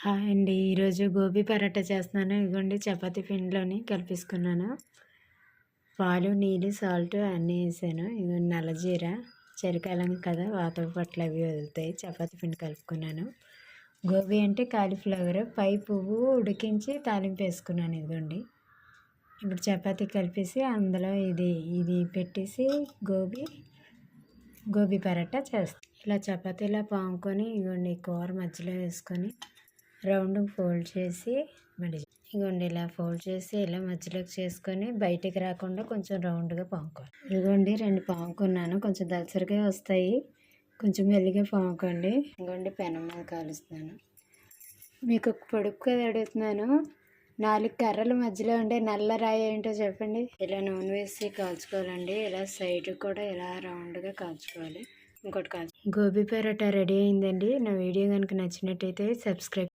Hi అండి. ఈరోజు గోబీ పరాటా చేస్తున్నాను. ఇదిగోండి చపాతీ పిండిలోని కలిపేసుకున్నాను. పాలు, నీళ్ళు, సాల్ట్ అన్నీ వేసాను. ఇదిగోండి నల్ల జీర, చలికాలం కదా వాతల పట్లు అవి వదులుతాయి. చపాతీ పిండి కలుపుకున్నాను. గోబీ అంటే కాలీఫ్లవర్, పై పువ్వు ఉడికించి తాలింపు వేసుకున్నాను. ఇదిగోండి ఇప్పుడు చపాతీ కలిపేసి అందులో ఇది పెట్టేసి గోబీ పరాటా చేస్తాను. ఇలా చపాతీలా పాముకొని ఇదిగోండి కూర మధ్యలో వేసుకొని రౌండ్ ఫోల్డ్ చేసి మళ్ళీ ఇదిగోండి ఇలా ఫోల్డ్ చేసి ఇలా మధ్యలోకి చేసుకొని బయటికి రాకుండా కొంచెం రౌండ్గా పాముకోవాలి. ఇదిగోండి 2 పాముకున్నాను. కొంచెం దలసరిగా వస్తాయి, కొంచెం మెల్లిగా పాముకోండి. ఇదిగోండి పెనం మీద కాలుస్తున్నాను. మీకు ఒక పొడుపుగా అడుగుతున్నాను, 4 కర్రల మధ్యలో ఉండే నల్ల రాయి ఏంటో చెప్పండి. ఇలా నూనె వేసి కాల్చుకోవాలండి. ఇలా సైడ్ కూడా ఇలా రౌండ్గా కాల్చుకోవాలి. ఇంకోటి గోబీ పరోటా రెడీ అయిందండి. నా వీడియో కనుక నచ్చినట్టయితే సబ్స్క్రైబ్